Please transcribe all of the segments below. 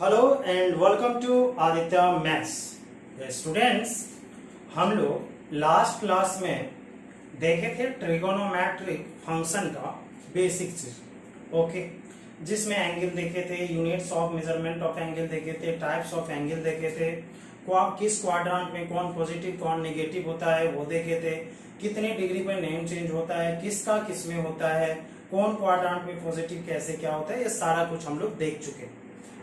Hello and welcome to Aditya maths students. हम लोग last class में देखे थे ट्रिगोनोमेट्रिक फंक्शन का बेसिक चीज। ओके, जिसमें एंगल देखे थे, units of measurement of angle देखे थे, टाइप्स ऑफ एंगल देखे थे, किस क्वाड्रेंट में कौन पॉजिटिव कौन नेगेटिव होता है वो देखे थे, कितने डिग्री पर नेम चेंज होता है, किसका किस में होता है, कौन क्वाड्रेंट में पॉजिटिव कैसे क्या होता है, ये सारा कुछ हम लोग देख चुके।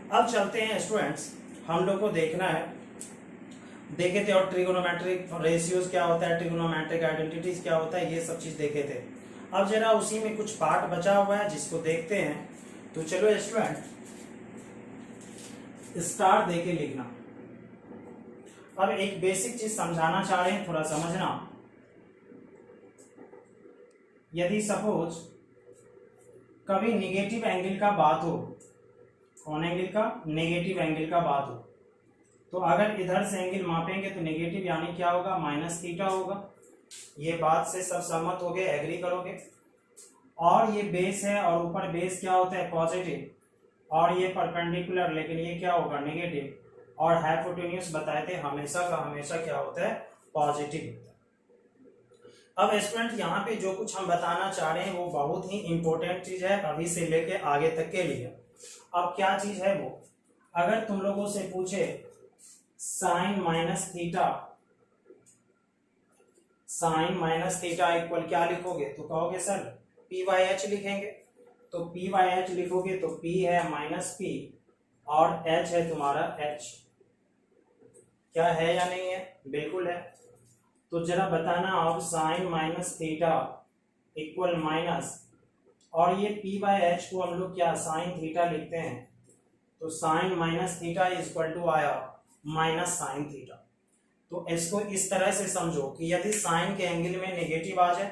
अब चलते हैं स्टूडेंट्स, हम लोग को देखना है, देखे थे और ट्रिगोनोमेट्रिक रेशियोज क्या होता है, ट्रिगोनोमेट्रिक आइडेंटिटीज क्या होता है, ये सब चीज देखे थे। अब जरा उसी में कुछ पार्ट बचा हुआ है जिसको देखते हैं। तो चलो स्टूडेंट, स्टार देके लिखना। अब एक बेसिक चीज समझाना चाह रहे हैं, थोड़ा समझना। यदि सपोज कभी निगेटिव एंगल का बात हो, कौन एंगल का, नेगेटिव एंगल का बात हो, तो अगर इधर से एंगल मापेंगे तो नेगेटिव यानी क्या होगा, माइनस थीटा होगा। ये बात से सब सहमत हो गए, एग्री करोगे। और ये बेस है और ऊपर बेस क्या होता है, पॉजिटिव, और ये परपेंडिकुलर, लेकिन ये क्या होगा, नेगेटिव। और हाइपोटेन्यूज बताए थे हमेशा का हमेशा क्या होता है, पॉजिटिव होता है। अब स्टूडेंट यहाँ पे जो कुछ हम बताना चाह रहे हैं वो बहुत ही इंपॉर्टेंट चीज है अभी से लेके आगे तक के लिए। अब क्या चीज है वो, अगर तुम लोगों से पूछे sine minus theta, sine minus theta equal क्या लिखोगे, तो कहोगे सर पी बाई एच लिखेंगे। तो पी बाई एच लिखोगे तो पी है माइनस पी और एच है तुम्हारा एच। क्या है या नहीं है, बिल्कुल है। तो जरा बताना अब sine minus theta equal minus, और ये p बाय एच को हम लोग क्या साइन थीटा लिखते हैं, तो sine minus theta is equal to आया माइनस साइन थीटा। तो इसको इस तरह से समझो कि यदि साइन के एंगल में नेगेटिव आ जाए,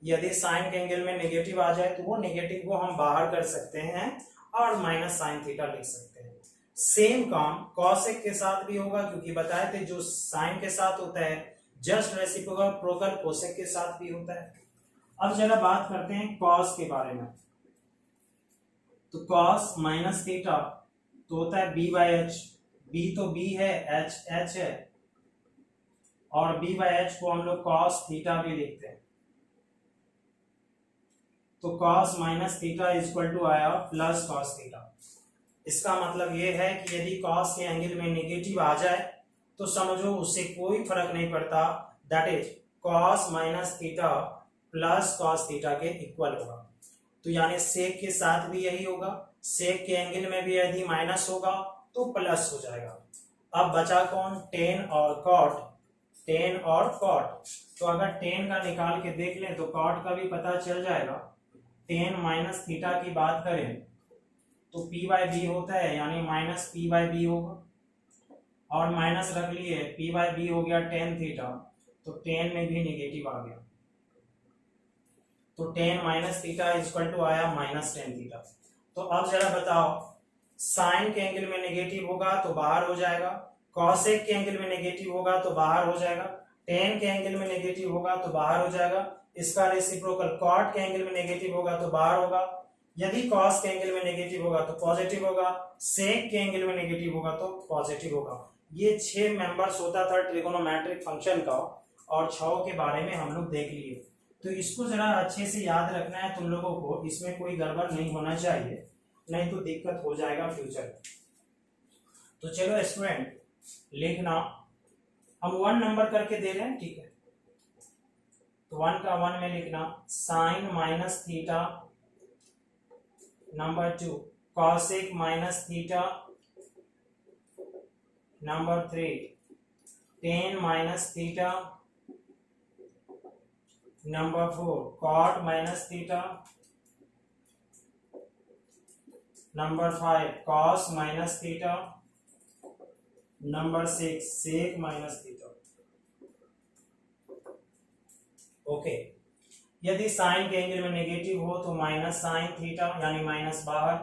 यदि साइन के एंगल में नेगेटिव आ जाए तो वो नेगेटिव को हम बाहर कर सकते हैं और माइनस साइन थीटा लिख सकते हैं। सेम काम कॉसेक के साथ भी होगा, क्योंकि बताए थे जो साइन के साथ होता है जस्ट रेसिप्रोकल कोसेक के साथ भी होता है। अब जरा बात करते हैं कॉस के बारे में। तो कॉस माइनस थीटा तो होता है बी बाई एच, बी तो बी है, एच एच है, और बी बाई एच को हम लोग कॉस थीटा भी लिखते हैं। तो cos minus theta is equal to आया प्लस कॉस थीटा। इसका मतलब ये है कि यदि कॉस के एंगल में नेगेटिव आ जाए तो समझो उससे कोई फर्क नहीं पड़ता, that is cos minus theta plus cos theta के इक्वल होगा। तो यानी सेक के साथ भी यही होगा, सेक के एंगल में भी यदि माइनस होगा तो प्लस हो जाएगा। अब बचा कौन, टेन और कॉट, टेन और कॉट। तो अगर टेन का निकाल के देख लें तो कॉट का भी पता चल जाएगा। टेन माइनस थीटा की बात करें तो पी बाई बी होता है, यानी माइनस पी बाई बी होगा, और माइनस रख लिए, पी बाई बी हो गया टेन थीटा, तो टेन में भी नेगेटिव आ गया, तो tan minus theta is equal to आया माइनस टेन थीटा। तो अब जरा बताओ, साइन के एंगल में नेगेटिव होगा तो बाहर हो जाएगा, कॉसेक के एंगल में नेगेटिव होगा तो बाहर हो जाएगा, टेन के एंगल में नेगेटिव होगा तो बाहर हो जाएगा, इसका रेसिप्रोकल कॉट के एंगल में नेगेटिव होगा तो बाहर होगा, यदि कॉस के एंगल में नेगेटिव होगा तो पॉजिटिव होगा, सेक के एंगल में नेगेटिव होगा तो पॉजिटिव होगा। ये 6 मेंबर्स होता था ट्रिगोनोमेट्रिक फंक्शन का, और 6 के बारे में हम लोग देख लिए। तो इसको जरा अच्छे से याद रखना है तुम लोगों को, इसमें कोई गड़बड़ नहीं होना चाहिए, नहीं तो दिक्कत हो जाएगा फ्यूचर में। तो चलो स्टूडेंट लिखना, हम 1 नंबर करके दे रहे हैं, ठीक है। तो 1 का 1 में लिखना sine minus theta, number 2 cosec minus theta, number 3 tan minus theta, number 4 cot minus theta, number 5 cos minus theta, number 6 sec minus theta. Okay, यदि साइन के एंगल में नेगेटिव हो तो माइनस साइन थीटा यानी माइनस बाहर,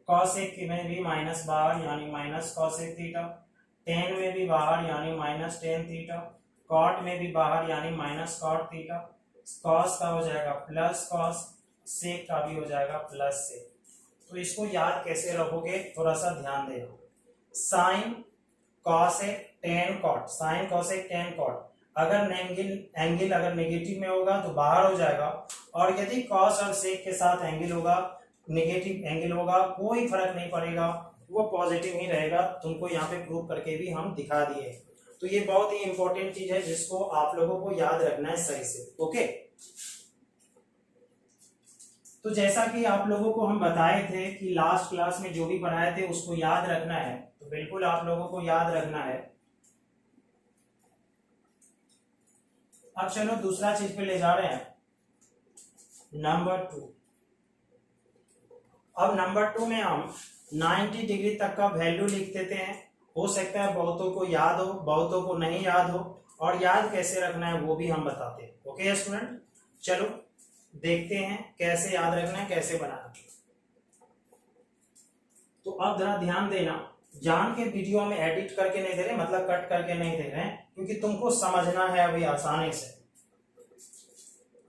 cosec में भी minus बाहर यानी माइनस कॉसेक थीटा, टेन में भी बाहर यानी माइनस टेन थीटा, कॉट में भी बाहर यानी माइनस कॉट थीटा, कॉस का हो जाएगा प्लस कॉस, सेक का भी हो जाएगा प्लस सेक। तो इसको याद कैसे रखोगे, थोड़ा सा ध्यान देना। Sine cosec tan cot, sine cosec tan cot. अगर एंगल अगर नेगेटिव में होगा तो बाहर हो जाएगा, और यदि कॉस और सेक के साथ एंगल होगा, नेगेटिव एंगल होगा, कोई फर्क नहीं पड़ेगा, वो पॉजिटिव ही रहेगा। तुमको यहाँ पे प्रूव करके भी हम दिखा दिए। तो ये बहुत ही इंपॉर्टेंट चीज है जिसको आप लोगों को याद रखना है सही से। ओके, तो जैसा कि आप लोगों को हम बताए थे कि लास्ट क्लास में जो भी पढ़ाए थे उसको याद रखना है, तो बिल्कुल आप लोगों को याद रखना है। अब चलो दूसरा चीज पे ले जा रहे हैं, नंबर 2। अब नंबर 2 में हम 90 डिग्री तक का वैल्यू लिख देते हैं। हो सकता है बहुतों को याद हो, बहुतों को नहीं याद हो, और याद कैसे रखना है वो भी हम बताते हैं। ओके स्टूडेंट, चलो देखते हैं कैसे याद रखना है, कैसे बनाना है। तो अब जरा ध्यान देना, जान के वीडियो में एडिट करके नहीं दे रहे, मतलब कट करके नहीं दे रहे हैं, क्योंकि तुमको समझना है अभी आसानी से।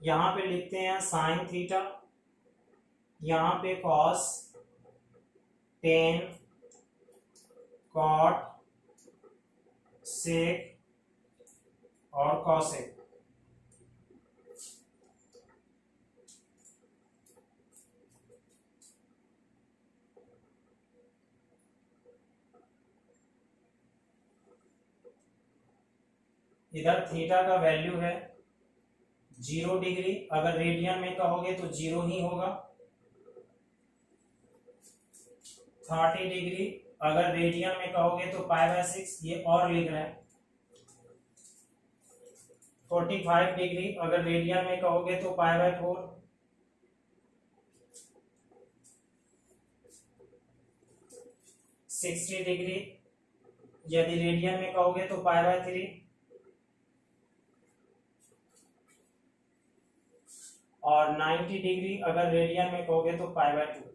यहां पे लिखते हैं साइन थीटा, यहां पे कॉस, टेन, कॉट, सेक और कॉसेक। इधर थीटा का वैल्यू है 0 डिग्री, अगर रेडियन में कहोगे तो 0 ही होगा। 30 डिग्री अगर रेडियन में कहोगे तो π/6, ये और लिख रहे हैं। 45 डिग्री अगर रेडियन में कहोगे तो π/4। 60 डिग्री यदि रेडियन में कहोगे तो π/3, और 90 डिग्री अगर रेडियन में कहोगे तो π/2।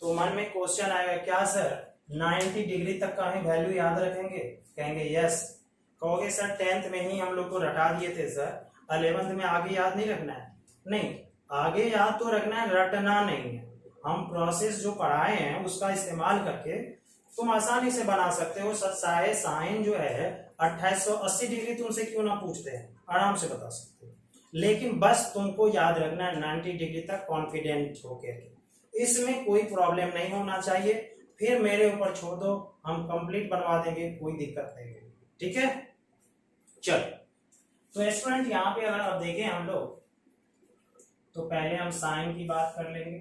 तो मन में क्वेश्चन आएगा, क्या सर 90 डिग्री तक का ही वैल्यू याद रखेंगे? कहेंगे यस। कहोगे सर 10th में ही हम लोग को रटा दिए थे सर, 11th में आगे याद नहीं रखना है। नहीं, आगे याद तो रखना है, रटना नहीं है। हम प्रोसेस जो पढ़ाए हैं उसका इस्तेमाल करके तुम आसानी से बना सकते हो। चाहे साइन जो है 2880 डिग्री तुमसे क्यों ना पूछते हैं, आराम से बता सकते हो। लेकिन बस तुमको याद रखना है 90 डिग्री तक कॉन्फिडेंट होकर, इसमें कोई प्रॉब्लम नहीं होना चाहिए। फिर मेरे ऊपर छोड़ दो, हम कंप्लीट बनवा देंगे, कोई दिक्कत नहीं है। ठीक है, चलो। तो स्टूडेंट यहाँ पे अगर आप देखें हम लोग, तो पहले हम साइन की बात कर लेंगे,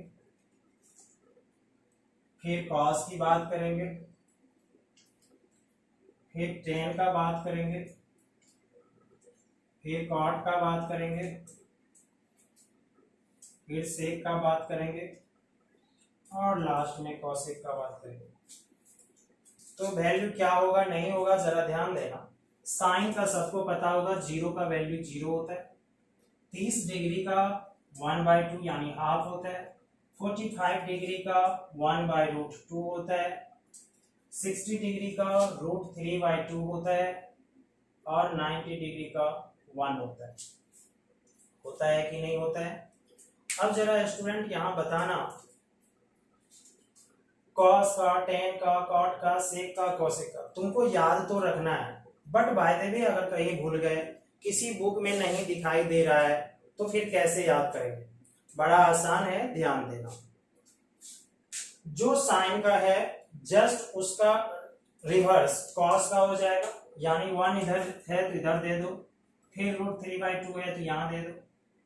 फिर कॉस की बात करेंगे, फिर टेन का बात करेंगे, फिर कॉट का बात करेंगे, फिर सेक का बात करेंगे, और लास्ट में कॉसेक का बात करेंगे। तो वैल्यू क्या होगा नहीं होगा जरा ध्यान देना। साइन का सबको पता होगा, 0 का वैल्यू 0 होता है। 30 डिग्री का 1/2 यानी हाफ होता है। 45 डिग्री का 1/√2 होता है। 60 डिग्री का √3/2 होता है, और 90 डिग्री का 1 होता है। होता है कि नहीं होता है? अब जरा स्टूडेंट यहाँ बताना, कॉस का, टेन का, कॉट का, सेक का, कोसेक का तुमको याद तो रखना है। बट बाय द वे अगर कहीं भूल गए, किसी बुक में नहीं दिखाई दे रहा है, तो फिर कैसे याद करेंगे? बड़ा आसान है, ध्यान देना। जो साइन का है जस्ट उसका रिवर्स कॉस का हो जाएगा, यानी 1 इधर है तो इधर दे दो, फिर √3/2 है तो यहाँ दे दो,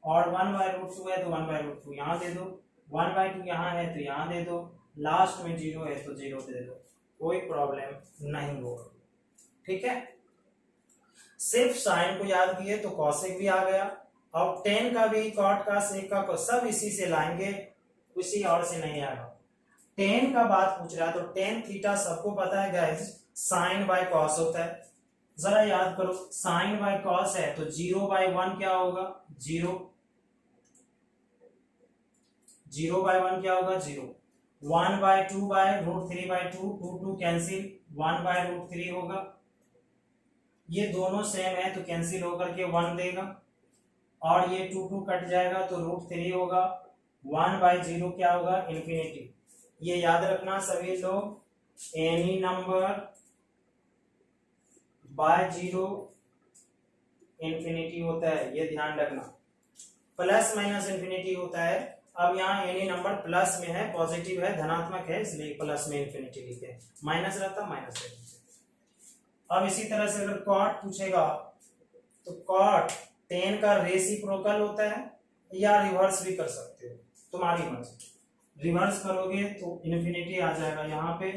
और 1/√2 है तो 1/√2 यहाँ दे दो, 1/2 यहाँ है तो यहाँ दे दो, लास्ट में 0 है तो 0 दे दो, कोई प्रॉब्लम नहीं होगा। ठीक है, सिर्फ साइन को याद किए तो कॉसेक भी आ गया, और टेन का भी, कॉट का, सेक का, सब इसी से लाएंगे, किसी और से नहीं आएगा। टेन का बात पूछ रहा है तो टेन थीटा सबको पता है गाइस, साइन बाय कॉस होता है। जरा याद करो, साइन बाय कॉस है तो 0/1 क्या होगा? 0। 0/1 क्या होगा? 0। 1/2/√3/2, 2 कैंसिल, 1/√3 होगा। ये दोनों सेम है तो कैंसिल होकर के 1 देगा, और ये 2 कट जाएगा तो √3 होगा। 1/0 क्या होगा? इन्फिनिटी। ये याद रखना सभी लोग, any number by zero infinity होता है, ये ध्यान रखना। प्लस माइनस इंफिनिटी होता है। अब यहाँ एनी नंबर प्लस में है, पॉजिटिव है, धनात्मक है, इसलिए प्लस में इंफिनिटी लिखते हैं, माइनस रहता माइनस रहता। अब इसी तरह से अगर कॉट पूछेगा तो कॉट 10 का रेसिप्रोकल होता है, या रिवर्स भी कर सकते हो, तुम्हारी मर्जी। रिवर्स करोगे तो इन्फिनिटी आ जाएगा यहाँ पे,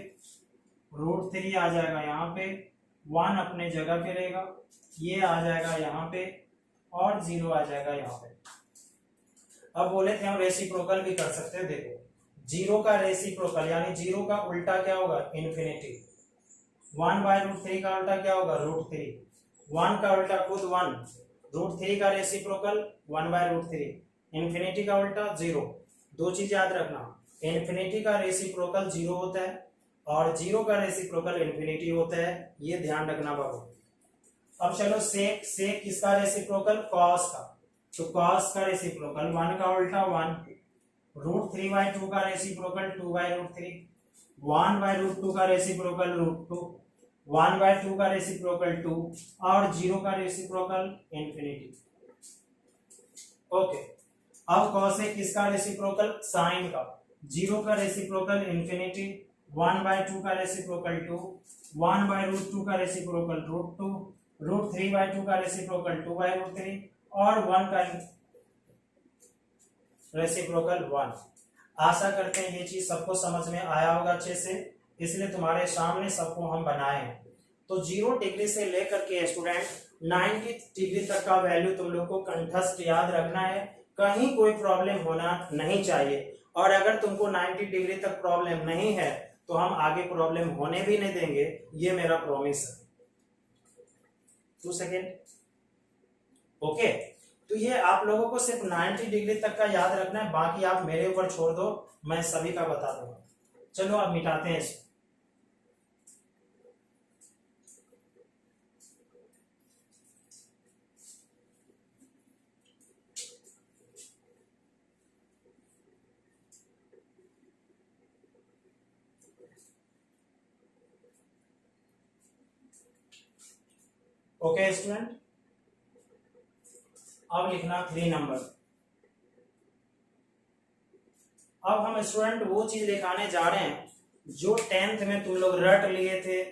√3 आ जाएगा यहाँ पे, 1 अपने जगह पे रहेगा, ये आ जाएगा यहाँ पे, और 0 आ जाएगा यहाँ पे। अब बोले थे हम रेसिप्रोकल भी कर सकते हैं। देखो 0 का रेसिप्रोकल यानी 0 का उल्टा क्या होगा, इन्फिनिटी। 1/√3 का उल्टा क्या होगा, √3। 1 का उल्टा खुद 1, √3 का रेसिप्रोकल 1/√3, इन्फिनिटी का उल्टा 0। दो चीज याद रखना, इन्फिनिटी का रेसिप्रोकल 0 होता है और 0 का रेसिप्रोकल इन्फिनिटी होता है, ये ध्यान रखना बाबू। अब चलो सेक किसका रेसिप्रोकल, कॉस का, तो कॉस का रेसिप्रोकल 1 का उल्टा 1, √3/2 का रेसिप्रोकल 2/√3, 1/√2 का रेसिप्रोकल √2, 1/2 का रेसिप्रोकल 2, और 0 का रेसिप्रोकल इन्फिनिटी। ओके, अब कॉसेक किसका रेसिप्रोकल, साइन का, 0 का रेसिप्रोकल इन्फिनिटी, 1/2 का रेसिप्रोकल 2, 1/√2 का रेसिप्रोकल √2, √3/2 का रेसिप्रोकल 2/√3, और 1 का रेसिप्रोकल 1। आशा करते हैं ये चीज सबको समझ में आया होगा अच्छे से, इसलिए तुम्हारे सामने सबको हम बनाए हैं। तो 0 डिग्री से लेकर के स्टूडेंट 90 डिग्री तक का वैल्यू तुम लोग को कंठस्थ याद रखना है, कहीं कोई प्रॉब्लम होना नहीं चाहिए। और अगर तुमको 90 डिग्री तक प्रॉब्लम नहीं है तो हम आगे प्रॉब्लम होने भी नहीं देंगे, ये मेरा प्रॉमिस है। 2 सेकेंड। ओके, तो ये आप लोगों को सिर्फ 90 डिग्री तक का याद रखना है, बाकी आप मेरे ऊपर छोड़ दो, मैं सभी का बता दूंगा। चलो अब मिटाते हैं इसको। ओके स्टूडेंट, अब लिखना 3 नंबर। अब हम स्टूडेंट वो चीज लिखाने जा रहे हैं जो 10th में तुम लोग रट लिए थे,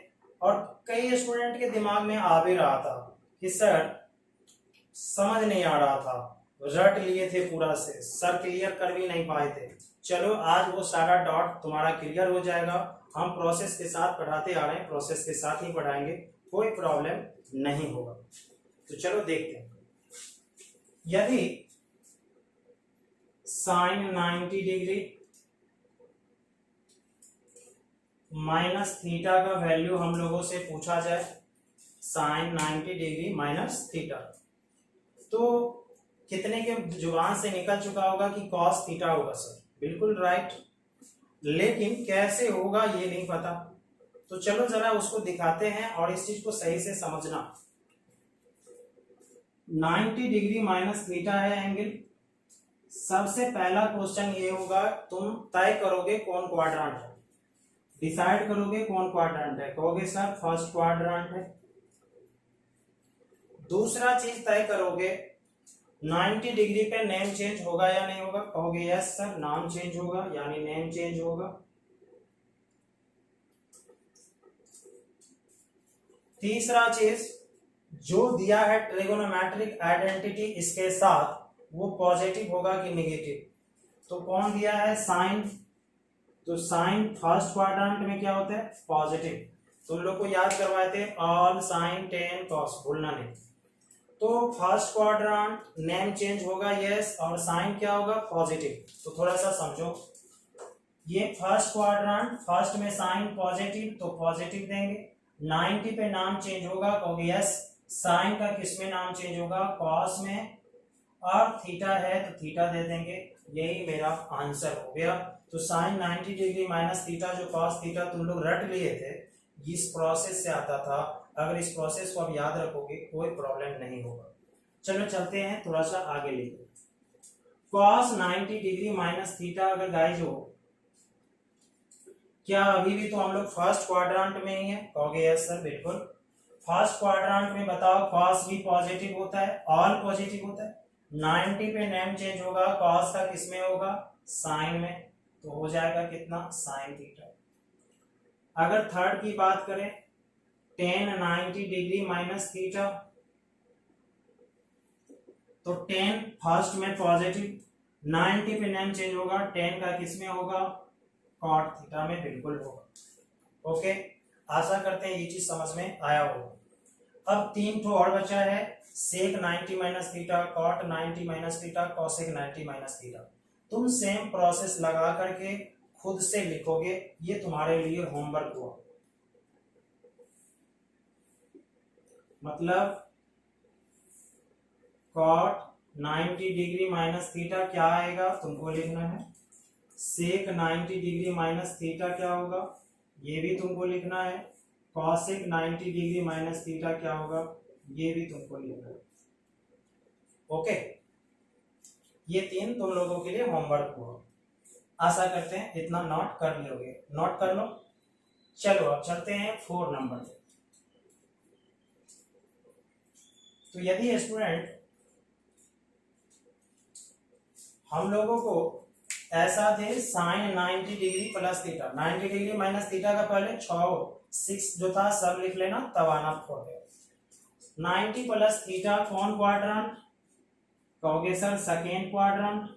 और कई स्टूडेंट के दिमाग में आ भी रहा था कि सर समझ नहीं आ रहा था, रट लिए थे पूरा से, सर क्लियर कर भी नहीं पाए थे। चलो आज वो सारा डॉट तुम्हारा क्लियर हो जाएगा। हम प्रोसेस के साथ पढ़ाते आ रहे हैं, प्रोसेस के साथ ही पढ़ाएंगे, कोई प्रॉब्लम नहीं होगा। तो चलो देखते हैं। यदि साइन 90 डिग्री माइनस थीटा का वैल्यू हम लोगों से पूछा जाए, साइन 90 डिग्री माइनस थीटा, तो कितने के जुबान से निकल चुका होगा कि कॉस थीटा होगा सर, बिल्कुल राइट। लेकिन कैसे होगा ये नहीं पता, तो चलो जरा उसको दिखाते हैं और इस चीज को सही से समझना। 90 डिग्री माइनस थीटा है एंगल। सबसे पहला क्वेश्चन ये होगा, तुम तय करोगे कौन क्वाड्रेंट है, डिसाइड करोगे कौन क्वाड्रेंट है, कहोगे सर फर्स्ट क्वाड्रेंट है। दूसरा चीज तय करोगे 90 डिग्री पे नेम चेंज होगा या नहीं होगा, कहोगे यस सर नाम चेंज होगा, यानी नेम चेंज होगा। तीसरा चीज जो दिया है ट्रिगोनोमेट्रिक आइडेंटिटी इसके साथ, वो पॉजिटिव होगा कि नेगेटिव, तो कौन दिया है साइन, तो साइन फर्स्ट क्वाड्रेंट में क्या होता है, पॉजिटिव। तुम लोग को याद करवाए थे ऑल साइन टेन कॉस, भूलना नहीं। तो फर्स्ट क्वाड्रेंट नेम चेंज होगा यस, और साइन क्या होगा, पॉजिटिव। तो थोड़ा सा समझो, ये फर्स्ट क्वाड्रेंट, फर्स्ट में साइन पॉजिटिव तो पॉजिटिव देंगे, 90 पे नाम चेंज होगा, कहोगे यस साइन का किस में नाम चेंज होगा, कॉस में, और थीटा है तो थीटा दे देंगे। यही मेरा आंसर हो गया। तो साइन 90 डिग्री माइनस थीटा जो कॉस थीटा तुम लोग रट लिए थे, इस प्रोसेस से आता था। अगर इस प्रोसेस को आप याद रखोगे कोई प्रॉब्लम नहीं होगा। चलो चलते हैं थोड़ा सा आगे लिखो। कॉस 90 डिग्री माइनस थीटा अगर गाइज हो क्या अभी भी तो हम लोग फर्स्ट क्वाड्रेंट में ही है? कहोगे यस सर बिल्कुल। फर्स्ट क्वाड्रेंट में बताओ कॉस भी पॉजिटिव होता है, ऑल पॉजिटिव होता है। 90 पे नेम चेंज होगा, कॉस का किसमें होगा? साइन में, तो हो जाएगा कितना? Sine theta. अगर थर्ड की बात करें, टेन 90 डिग्री माइनस थीटा, तो टेन फर्स्ट में पॉजिटिव, 90 पे नेम चेंज होगा, टेन का किसमें होगा? कॉट थीटा में बिल्कुल होगा। ओके, आशा करते हैं ये चीज समझ में आया होगा। अब तीन तो और बचा है, sec 90 minus theta, cot 90 minus theta, cosec 90 minus theta. तुम सेम प्रोसेस लगा करके खुद से लिखोगे, ये तुम्हारे लिए होमवर्क हुआ। मतलब कॉट 90 डिग्री माइनस थीटा क्या आएगा तुमको लिखना है, सेक 90 डिग्री माइनस थीटा क्या होगा ये भी तुमको लिखना है, कॉसेक 90 डिग्री माइनस थीटा क्या होगा ये भी तुमको लिखना है। ओके, ये तीन तुम लोगों के लिए होमवर्क हुआ। आशा करते हैं इतना नोट कर लोगे, नोट कर लो। चलो अब चलते हैं 4 नंबर पे। तो यदि स्टूडेंट हम लोगों को ऐसा दे sine 90 degree plus theta, 90 degree minus theta का पहले 6 जो था सब लिख लेना, तब आना 90 प्लस थीटा कौन क्वाड्रेंट? कहोगे sir second quadrant.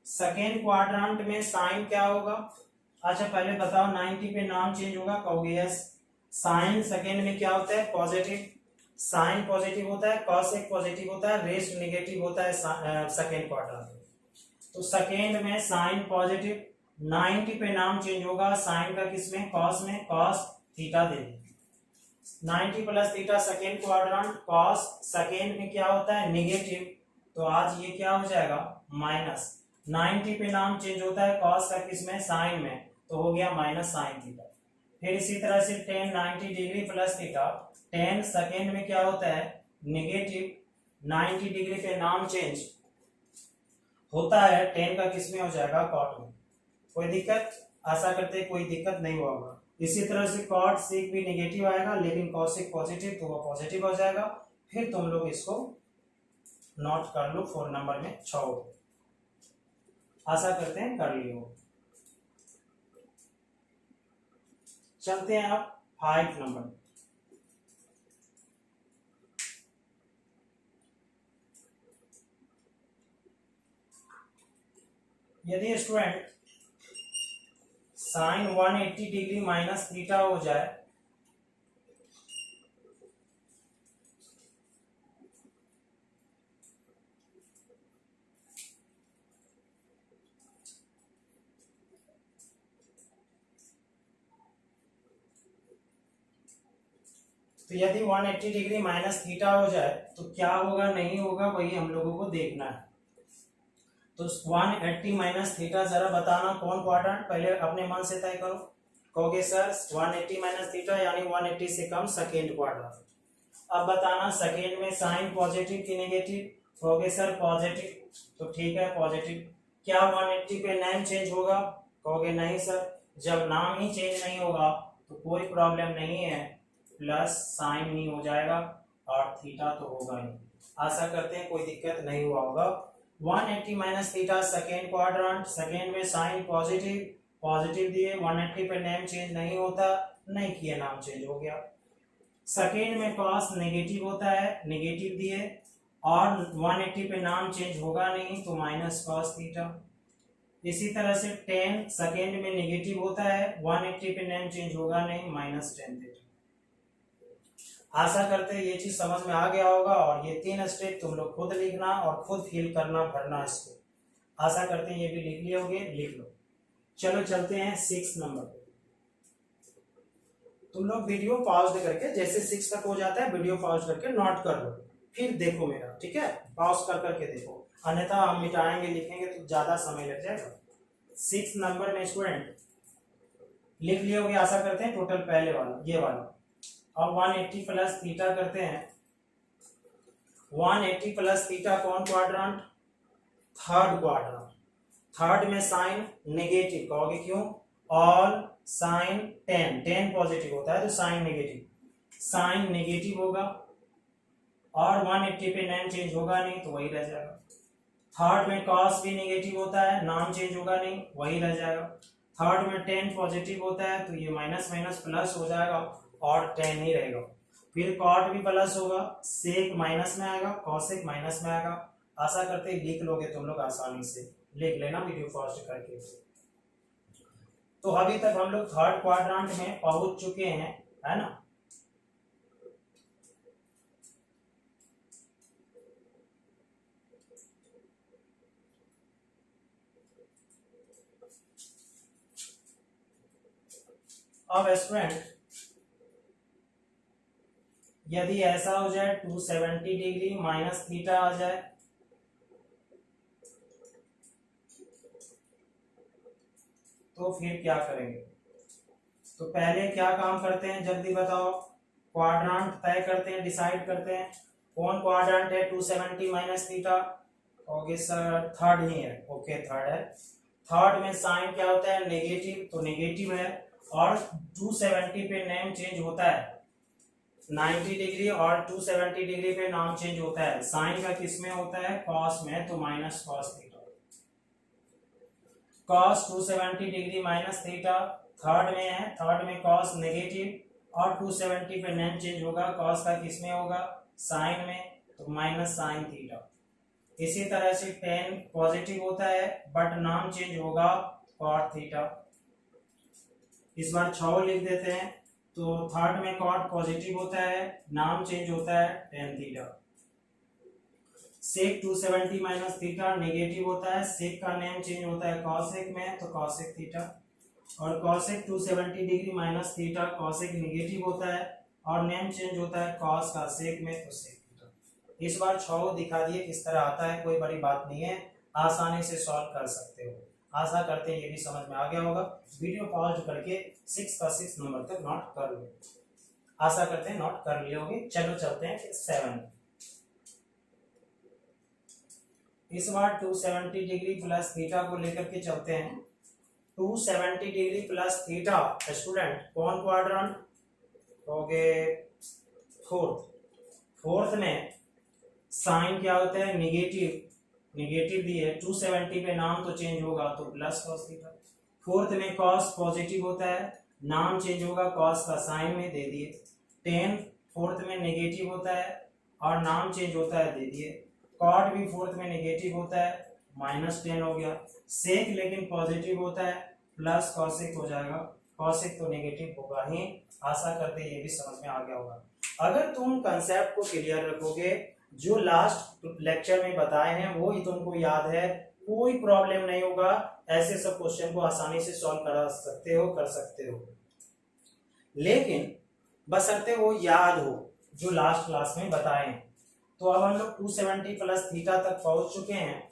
Second quadrant में साइन क्या होगा? अच्छा पहले बताओ 90 पे नाम चेंज होगा, कहोगे यस। साइन सेकेंड में क्या होता है? पॉजिटिव। साइन पॉजिटिव होता है, कॉस एक पॉजिटिव होता है, रेस्ट नेगेटिव होता है सेकेंड क्वाड्रेंट में। तो सेकेंड में साइन पॉजिटिव, 90 पे नाम चेंज होगा, साइन का किसमें? कॉस में, कॉस थीटा दे देंगे। 90 plus theta second quadrant, cos second में क्या होता है? नेगेटिव, तो आज ये क्या हो जाएगा? माइनस। 90 पे नाम चेंज होता है, कॉस का किसमें? साइन में, तो हो गया माइनस साइन थीटा। फिर इसी तरह से ten 90 degree plus theta, ten second में क्या होता है? नेगेटिव, 90 डिग्री पे नाम चेंज होता है, टेन का किसमें हो जाएगा? कॉट में। कोई दिक्कत? आशा करते हैं कोई दिक्कत नहीं होगा। इसी तरह से कॉट सेक भी नेगेटिव आएगा, लेकिन कॉसेक पॉजिटिव, तो वो पॉजिटिव हो जाएगा। फिर तुम लोग इसको नोट कर लो 4 नंबर में 6। आशा करते हैं कर लियो। चलते हैं अब 5 नंबर। यदि student sine 180 degree minus theta हो जाए, तो यदि 180 डिग्री माइनस थीटा हो जाए तो क्या होगा नहीं होगा वही हम लोगों को देखना है। तो 180 माइनस थीटा जरा बताना कौन क्वाड्रेंट, पहले अपने मन से तय करो। कहोगे सर 180 माइनस थीटा यानी 180 से कम सेकेंड क्वाड्रेंट। अब बताना सेकेंड में साइन पॉजिटिव की नेगेटिव? कहोगे सर पॉजिटिव, तो ठीक है पॉजिटिव। क्या 180 पे नाम चेंज होगा? कहोगे नहीं सर, जब नाम ही चेंज नहीं होगा तो कोई प्रॉब्लम नहीं है, प्लस साइन ही हो जाएगा और थीटा तो होगा ही। आशा करते हैं कोई दिक्कत नहीं हुआ होगा। 180 minus theta second quadrant, second में साइन पॉजिटिव, पॉजिटिव दिए, 180 पे नेम चेंज नहीं होता, नहीं किया नाम चेंज हो गया। सेकेंड में कॉस नेगेटिव होता है, नेगेटिव दिए और 180 पे नाम चेंज होगा नहीं, तो माइनस कॉस थीटा। इसी तरह से 10 सेकेंड में नेगेटिव होता है, 180 पे नेम चेंज होगा नहीं, माइनस 10 थीटा। आशा करते हैं ये चीज समझ में आ गया होगा, और ये 3 स्टेप तुम लोग खुद लिखना और खुद फिल करना, भरना इसको। आशा करते हैं ये भी लिख लिए होगे, लिख लो। चलो चलते हैं 6 नंबर पे। तुम लोग वीडियो पॉज करके, जैसे 6 तक हो जाता है वीडियो पॉज करके नोट कर लो, फिर देखो मेरा, ठीक है? पॉज कर करके देखो, अन्यथा हम मिटाएंगे लिखेंगे तो ज्यादा समय लग जाएगा। 6 नंबर में स्टूडेंट लिख लिए होगे आशा करते हैं, टोटल पहले वाला ये वाला। अब 180 प्लस थीटा करते हैं। 180 प्लस थीटा कौन क्वाड्रेंट? Third quadrant. थर्ड में साइन नेगेटिव, कहोगे क्यों? ऑल साइन 10 पॉजिटिव होता है तो साइन नेगेटिव होगा, और 180 पे नेम चेंज होगा नहीं तो वही रह जाएगा। थर्ड में कॉस भी नेगेटिव होता है, नाम चेंज होगा नहीं, वही रह जाएगा। थर्ड में 10 पॉजिटिव होता है तो ये माइनस माइनस प्लस हो जाएगा और 10 ही रहेगा। फिर कॉट भी प्लस होगा, सेक माइनस में आएगा, कॉसेक माइनस में आएगा। आशा करते ही लिख लोगे तुम लोग, आसानी से लिख लेना वीडियो फास्ट करके। तो अभी तक हम लोग थर्ड क्वाड्रेंट में पहुंच चुके हैं, है ना। अब स्टूडेंट यदि ऐसा हो जाए 270 डिग्री माइनस थीटा आ जाए, तो फिर क्या करेंगे? तो पहले क्या काम करते हैं जल्दी बताओ। क्वाड्रेंट तय करते हैं, डिसाइड करते हैं कौन क्वाड्रेंट है 270 minus theta. Okay sir, third ही है। ओके थर्ड है। थर्ड में साइन क्या होता है? नेगेटिव, तो नेगेटिव है। और 270 पे नेम चेंज होता है 90 डिग्री, और 270 डिग्री पे नाम चेंज होता है। साइन का किस में होता है? कॉस में, तो minus cos theta. Cos 270 degree minus theta third में है। थर्ड में कॉस नेगेटिव और 270 पे नेम चेंज होगा, कॉस का किस में होगा? साइन में, तो माइनस साइन थीटा। इसी तरह से 10 पॉजिटिव होता है बट नाम चेंज होगा कॉट थीटा। इस बार 6 लिख देते हैं। तो थर्ड में कॉट पॉजिटिव होता है, नाम चेंज होता है tan थीटा। सेक 270 माइनस थीटा नेगेटिव होता है, सेक का नेम चेंज होता है कॉसेक में, तो कॉसेक थीटा। और cosec 270 degree minus theta cosec negative होता है और नेम चेंज होता है कॉस का सेक में, तो सेक थीटा। इस बार 6 दिखा दिए किस तरह आता है, कोई बड़ी बात नहीं है, आसानी से सॉल्व कर सकते हो। आशा करते हैं ये भी समझ में आ गया होगा। वीडियो पॉज करके 6 का 6 नंबर तक नोट कर लो। आशा करते हैं नोट कर लिए होगे। चलो चलते हैं 7। इस बार 270 डिग्री प्लस थीटा को लेकर के चलते हैं। 270 डिग्री प्लस थीटा स्टूडेंट कौन क्वाड्रेंट? हो गए फोर्थ में साइन क्या होता है? नेगेटिव दिए, 270 पे नाम तो चेंज होगा तो प्लस कॉस थीटा। फोर्थ में कॉस पॉजिटिव होता है, नाम चेंज होगा कॉस का साइन में, दे दिए। 10 फोर्थ में नेगेटिव होता है और नाम चेंज होता है, दे दिए। कॉट भी फोर्थ में नेगेटिव होता है, -10 हो गया। सेक लेकिन पॉजिटिव होता है, प्लस कॉसेक हो जाएगा। कॉसेक तो नेगेटिव होगा ही। आशा करते ये भी समझ में आ गया होगा। अगर तुम कंसेप्ट को क्लियर रखोगे, जो लास्ट लेक्चर में बताए हैं वो ही तुमको याद है, कोई प्रॉब्लम नहीं होगा। ऐसे सब क्वेश्चन को आसानी से सॉल्व कर सकते हो। लेकिन बशर्ते वो याद हो जो लास्ट क्लास में बताए हैं। तो अब हम लोग 270 प्लस थीटा तक पहुंच चुके हैं।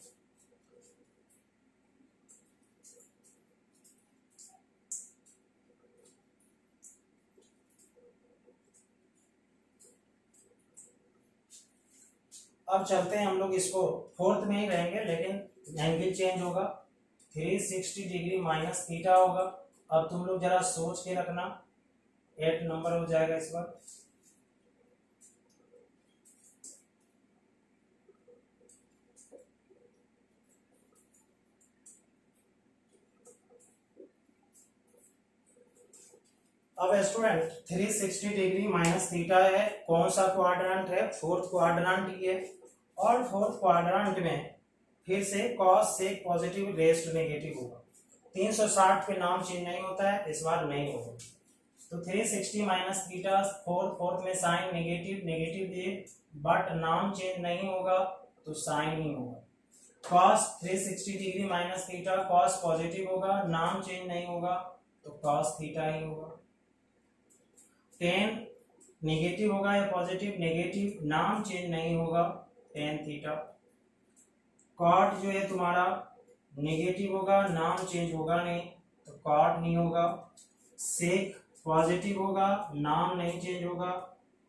अब चलते हैं हम लोग, इसको फोर्थ में ही रहेंगे लेकिन एंगल चेंज होगा। 360 डिग्री माइनस थीटा होगा। अब तुम लोग जरा सोच के रखना, 8 नंबर हो जाएगा इस बार। अब स्टूडेंट 360 डिग्री माइनस थीटा है, कौन सा क्वाड्रेंट है? फोर्थ क्वाड्रेंट ही है। और फोर्थ क्वाड्रेंट में फिर से cos sec positive rest negative होगा। 360 पे नाम चेंज नहीं होता है, इस बार नहीं होगा। तो 360 माइनस थीटा फोर्थ में साइन नेगेटिव दिए बट नाम चेंज नहीं होगा तो साइन ही होगा। Cos 360 degree minus theta cos positive होगा, नाम चेंज नहीं होगा तो कॉस थीटा ही होगा। 10 नेगेटिव होगा या पॉजिटिव? नेगेटिव, नाम चेंज नहीं होगा, tan थीटा। कॉट जो है तुम्हारा नेगेटिव होगा, नाम चेंज होगा नहीं तो कॉट नहीं होगा। सेक पॉजिटिव होगा, नाम नहीं चेंज होगा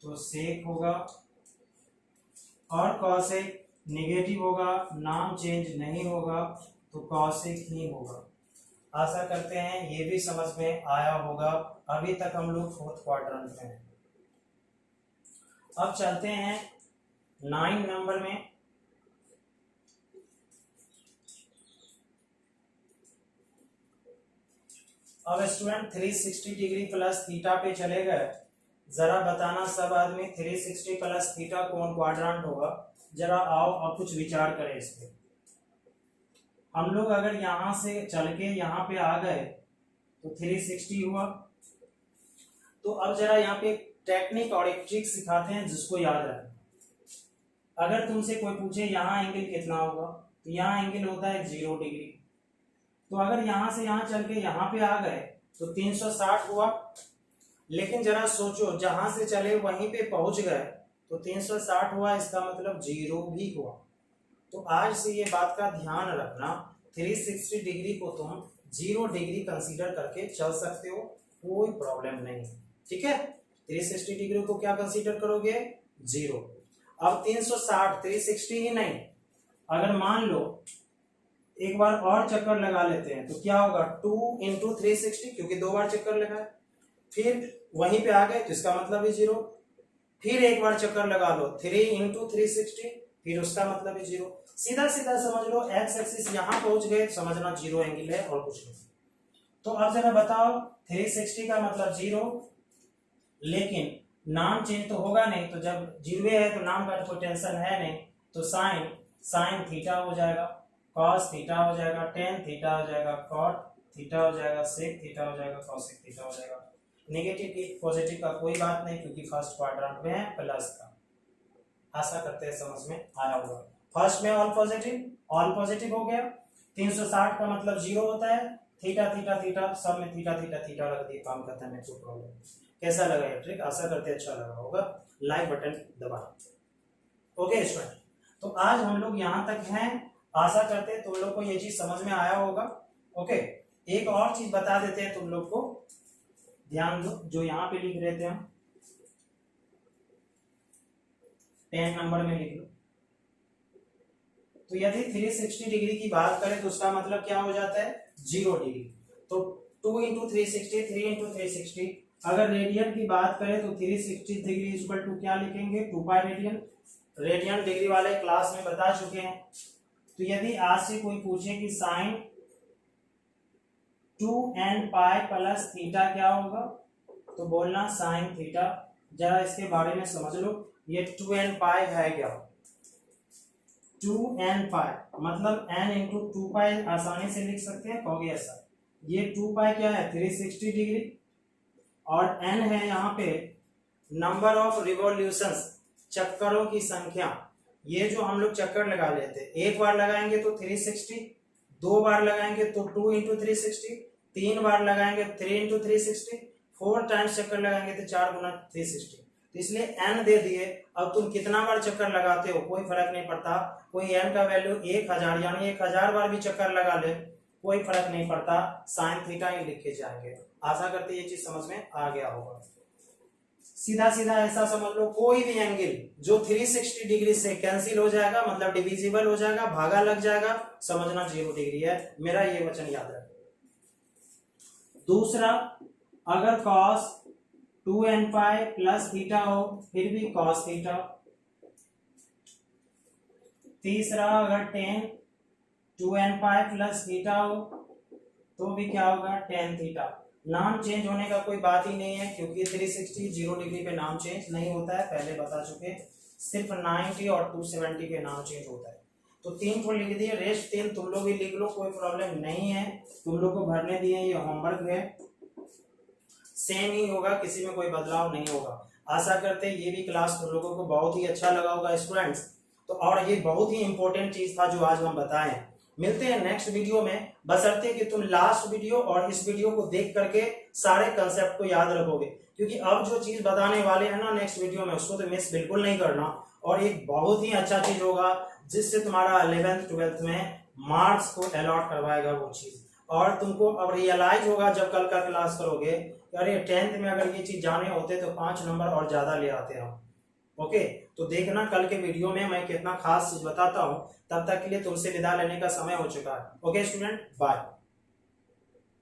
तो सेक होगा। और कॉसेक नेगेटिव होगा, नाम चेंज नहीं होगा तो कॉसेक ही होगा। आशा करते हैं ये भी समझ में आया होगा। अभी तक हम लोग फोर्थ क्वाड्रेंट में हैं। अब चलते हैं 9 नंबर में। अब स्टूडेंट 360 डिग्री प्लस थीटा पे चले गए। जरा बताना सब आदमी 360 प्लस थीटा कौन क्वाड्रेंट होगा? जरा आओ अब कुछ विचार करें इस पे। हम लोग अगर यहां से चल के यहाँ पे आ गए तो 360 हुआ। तो अब जरा यहाँ पे टेक्निक और एक ट्रिक सिखाते हैं जिसको याद रखें। अगर तुमसे कोई पूछे यहाँ एंगल कितना होगा, तो यहाँ एंगल होता है 0 डिग्री। तो अगर यहां से यहाँ चल के यहाँ पे आ गए तो 360 हुआ। लेकिन जरा सोचो, जहां से चले वहीं पे पहुंच गए तो 360 हुआ, इसका मतलब 0 भी हुआ। तो आज से ये बात का ध्यान रखना, 360 डिग्री को तुम 0 डिग्री कंसीडर करके चल सकते हो, कोई प्रॉब्लम नहीं है। ठीक है, 360 डिग्री को क्या कंसीडर करोगे? 0। अब 360 360 ही नहीं, अगर मान लो एक बार और चक्कर लगा लेते हैं तो क्या होगा? 2 इंटू 360, क्योंकि 2 बार चक्कर लगाए, फिर वहीं पे आ गए तो इसका मतलब है 0। फिर एक बार चक्कर लगा लो 3 इंटू 360, फिर उसका मतलब है 0। सीधा सीधा समझ लो, एक्स एक्सिस यहां पहुंच गए, समझना 0 एंगल है और कुछ नहीं। तो अब जरा बताओ, 360 का मतलब 0, लेकिन नाम चेंज तो होगा नहीं। तो जब 0 है तो नाम का कोई टेंशन है नहीं। तो साइन थीटा हो जाएगा, कॉस थीटा हो जाएगा, टेन थीटा हो जाएगा, कॉट थीटा हो जाएगा, सेक थीटा हो जाएगा, कॉसेक थीटा हो जाएगा। नेगेटिव की पॉजिटिव का कोई बात नहीं, क्योंकि फर्स्ट क्वाड्रेंट में है प्लस का। आशा करते हैं समझ में आया होगा। फर्स्ट में ऑल पॉजिटिव हो गया। 360 का मतलब 0 होता है। थीटा थीटा थीटा सब में थीटा थीटा थीटा रख दिए, काम खत्म है, कोई प्रॉब्लम। कैसा लगा ये ट्रिक? आशा करते अच्छा लगा होगा। लाइक बटन दबाना। ओके स्टूडेंट, तो आज हम लोग यहाँ तक हैं। आशा करते हैं तुम लोग को ये चीज समझ में आया होगा। ओके, एक और चीज बता देते हैं तुम लोग को, ध्यान दो, जो यहाँ पे लिख रहे थे हम 10 नंबर में लिख लो। तो यदि 360 डिग्री की बात करें तो उसका मतलब क्या हो जाता है? 0 डिग्री। तो 2 इंटू 360, 3 इंटू 360। अगर रेडियन की बात करें तो 360 डिग्री इक्वल टू क्या लिखेंगे? 2 पाई रेडियन। रेडियन डिग्री वाले क्लास में बता चुके हैं। तो यदि आज से कोई पूछे कि sign 2n pi plus theta क्या होगा, तो बोलना साइन थीटा। जरा इसके बारे में समझ लो, ये 2n पाई है क्या? 2n पाई मतलब n इंटू 2 पाई आसानी से लिख सकते हैं, कहोगे ऐसा। ये 2 पाई क्या है? 360 डिग्री। और n है यहाँ पे नंबर ऑफ रिवॉल्यूशंस, चक्करों की संख्या। ये जो हम लोग चक्कर लगा लेते हैं, एक बार लगाएंगे तो 360, 2 बार लगाएंगे तो 2 इंटू 360, 3 बार लगाएंगे 3 इंटू 360, 4 टाइम्स चक्कर लगाएंगे तो 4 गुना 360। तो इसलिए n दे दिए। अब तुम कितना बार चक्कर लगाते हो कोई फर्क नहीं पड़ता। कोई n का वैल्यू 1000 यानी 1000 बार भी चक्कर लगा ले, कोई फर्क नहीं पड़ता, साइन थीटा ही लिख के जाएंगे। आशा करते ये चीज समझ में आ गया होगा। सीधा सीधा ऐसा समझ लो, कोई भी एंगल जो 360 डिग्री से कैंसिल हो जाएगा, मतलब डिविजिबल हो जाएगा, भागा लग जाएगा, समझना 0 डिग्री है। मेरा ये वचन याद रखो। दूसरा, अगर cos 2n pi plus theta हो फिर भी cos थीटा। तीसरा, अगर tan 2n pi plus theta हो तो भी क्या होगा? tan theta. नाम चेंज होने का कोई बात ही नहीं है, क्योंकि 360 0 डिग्री पे नाम चेंज नहीं होता है, पहले बता चुके। सिर्फ 90 और 270 पे नाम चेंज होता है। तो 3 को लिख दिए, रेस्ट 3 तुम लोग भी लिख लो, कोई प्रॉब्लम नहीं है। तुम लोग को भरने दिए, ये होमवर्क है, सेम ही होगा, किसी में कोई बदलाव नहीं होगा। आशा करते ये भी क्लास तुम लोगों को बहुत ही अच्छा लगा होगा स्टूडेंट्स। तो और ये बहुत ही इंपॉर्टेंट चीज था जो आज हम बताएं। मिलते हैं नेक्स्ट वीडियो में, बशर्ते कि तुम लास्ट वीडियो और इस वीडियो को देख करके सारे कंसेप्ट को याद रखोगे, क्योंकि अब जो चीज बताने वाले हैं ना नेक्स्ट वीडियो में, उसको तो मिस बिल्कुल नहीं करना। और एक बहुत ही अच्छा चीज होगा जिससे तुम्हारा 11th 12th में मार्क्स को अलॉट करवाएगा वो चीज। और तुमको अब रियलाइज होगा जब कल का क्लास करोगे, अरे 10th में अगर ये चीज जाने होते तो 5 नंबर और ज्यादा ले आते हम। ओके, तो देखना कल के वीडियो में मैं कितना खास चीज बताता हूँ। तब तक के लिए तुमसे विदा लेने का समय हो चुका है। Okay student, bye.